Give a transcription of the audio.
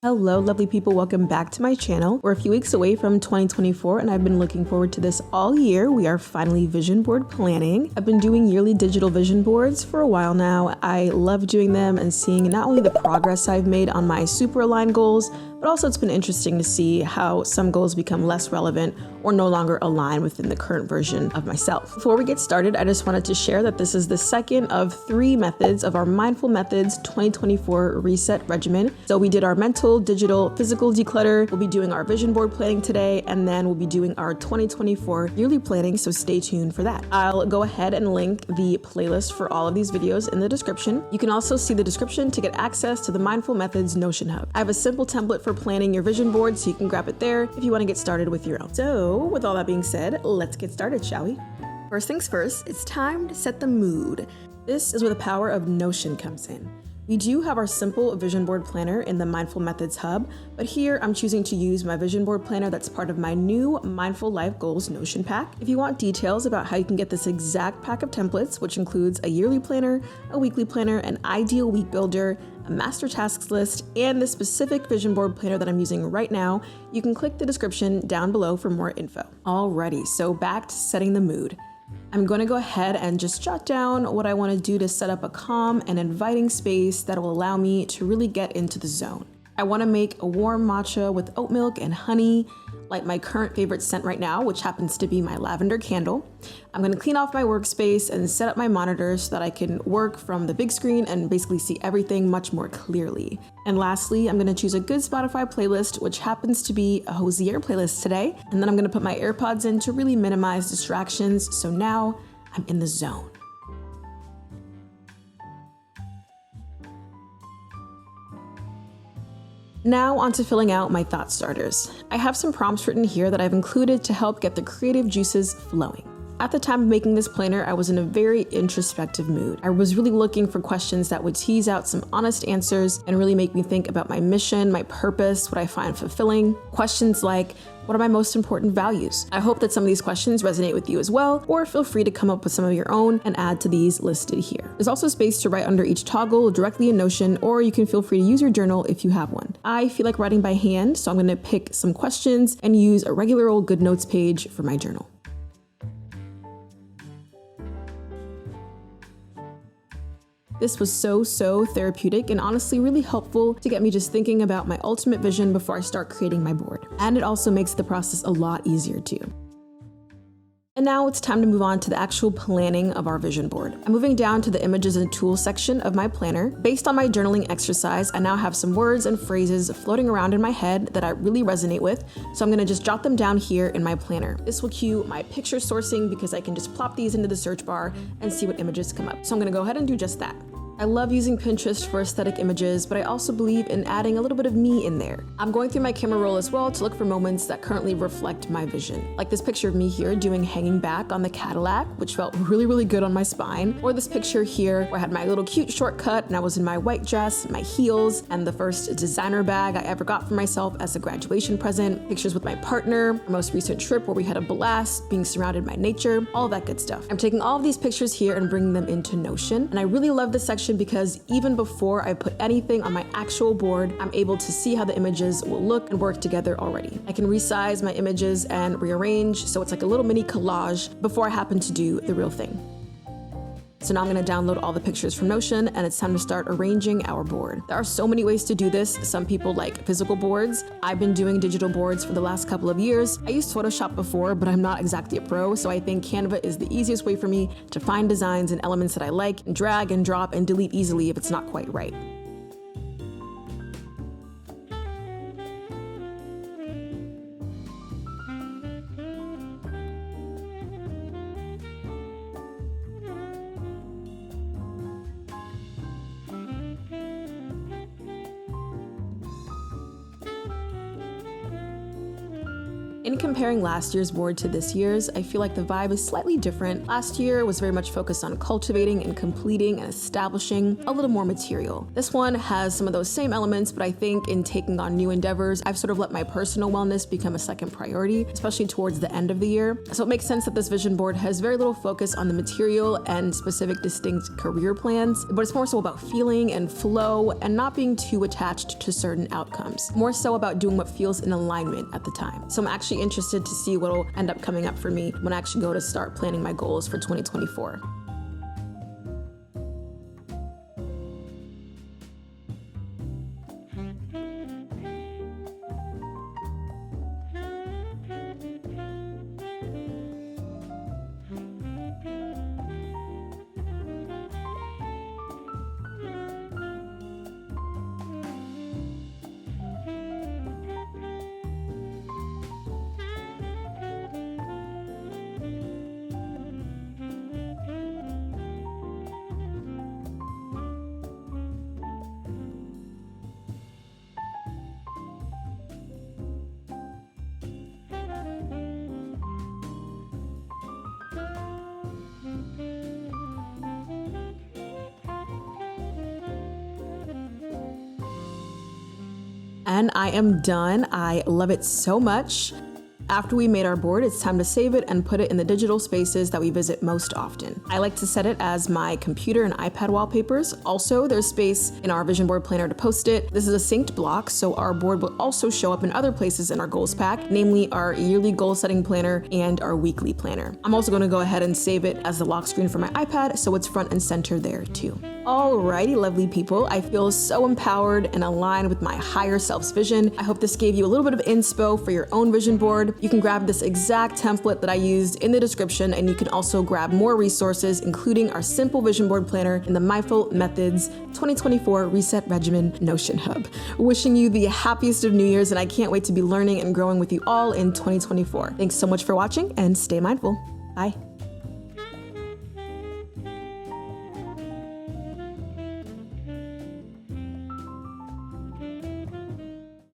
Hello, lovely people. Welcome back to my channel. We're a few weeks away from 2024 and I've been looking forward to this all year. We are finally vision board planning. I've been doing yearly digital vision boards for a while now. I love doing them and seeing not only the progress I've made on my super aligned goals, but also it's been interesting to see how some goals become less relevant or no longer align within the current version of myself. Before we get started, I just wanted to share that this is the second of 3 methods of our Mindful Methods 2024 Reset Regimen. So we did our mental, digital, physical declutter. We'll be doing our vision board planning today, and then we'll be doing our 2024 yearly planning, so stay tuned for that. I'll go ahead and link the playlist for all of these videos in the description. You can also see the description to get access to the Mindful Methods Notion Hub. I have a simple template for planning your vision board, so you can grab it there if you want to get started with your own. So with all that being said, let's get started, shall we? First things first, it's time to set the mood. This is where the power of Notion comes in. We do have our simple vision board planner in the Mindful Methods Hub, but here I'm choosing to use my vision board planner that's part of my new Mindful Life Goals Notion pack. If you want details about how you can get this exact pack of templates, which includes a yearly planner, a weekly planner, an ideal week builder, a master tasks list, and the specific vision board planner that I'm using right now, you can click the description down below for more info. Alrighty, so back to setting the mood. I'm going to go ahead and just jot down what I want to do to set up a calm and inviting space that will allow me to really get into the zone. I want to make a warm matcha with oat milk and honey, like my current favorite scent right now, which happens to be my lavender candle. I'm going to clean off my workspace and set up my monitor so that I can work from the big screen and basically see everything much more clearly. And lastly, I'm going to choose a good Spotify playlist, which happens to be a Hosier playlist today. And then I'm going to put my AirPods in to really minimize distractions. So now I'm in the zone. Now onto filling out my thought starters. I have some prompts written here that I've included to help get the creative juices flowing. At the time of making this planner, I was in a very introspective mood. I was really looking for questions that would tease out some honest answers and really make me think about my mission, my purpose, what I find fulfilling. Questions like, what are my most important values? I hope that some of these questions resonate with you as well, or feel free to come up with some of your own and add to these listed here. There's also space to write under each toggle directly in Notion, or you can feel free to use your journal if you have one. I feel like writing by hand, so I'm going to pick some questions and use a regular old Good Notes page for my journal. This was so therapeutic and honestly really helpful to get me just thinking about my ultimate vision before I start creating my board. And it also makes the process a lot easier too. And now it's time to move on to the actual planning of our vision board. I'm moving down to the images and tools section of my planner. Based on my journaling exercise, I now have some words and phrases floating around in my head that I really resonate with, so I'm gonna just jot them down here in my planner. This will cue my picture sourcing because I can just plop these into the search bar and see what images come up. So I'm gonna go ahead and do just that. I love using Pinterest for aesthetic images, but I also believe in adding a little bit of me in there. I'm going through my camera roll as well to look for moments that currently reflect my vision. Like this picture of me here doing hanging back on the Cadillac, which felt really good on my spine. Or this picture here where I had my little cute shortcut and I was in my white dress, my heels, and the first designer bag I ever got for myself as a graduation present. Pictures with my partner, our most recent trip where we had a blast, being surrounded by nature, all that good stuff. I'm taking all of these pictures here and bringing them into Notion. And I really love this section because even before I put anything on my actual board, I'm able to see how the images will look and work together already. I can resize my images and rearrange, so it's like a little mini collage before I happen to do the real thing. So now I'm going to download all the pictures from Notion and it's time to start arranging our board. There are so many ways to do this. Some people like physical boards. I've been doing digital boards for the last couple of years. I used Photoshop before, but I'm not exactly a pro, so I think Canva is the easiest way for me to find designs and elements that I like and drag and drop and delete easily if it's not quite right. In comparing last year's board to this year's, I feel like the vibe is slightly different. Last year was very much focused on cultivating and completing and establishing a little more material. This one has some of those same elements, but I think in taking on new endeavors, I've sort of let my personal wellness become a second priority, especially towards the end of the year. So it makes sense that this vision board has very little focus on the material and specific distinct career plans, but it's more so about feeling and flow and not being too attached to certain outcomes. More so about doing what feels in alignment at the time. So I'm actually interested to see what will end up coming up for me when I actually go to start planning my goals for 2024. And I am done. I love it so much. After we made our board, it's time to save it and put it in the digital spaces that we visit most often. I like to set it as my computer and iPad wallpapers. Also, there's space in our vision board planner to post it. This is a synced block, so our board will also show up in other places in our goals pack, namely our yearly goal setting planner and our weekly planner. I'm also going to go ahead and save it as the lock screen for my iPad, so it's front and center there too. Alrighty, lovely people. I feel so empowered and aligned with my higher self's vision. I hope this gave you a little bit of inspo for your own vision board. You can grab this exact template that I used in the description, and you can also grab more resources, including our simple vision board planner in the Mindful Methods 2024 Reset Regimen Notion Hub. Wishing you the happiest of New Year's, and I can't wait to be learning and growing with you all in 2024. Thanks so much for watching, and stay mindful. Bye.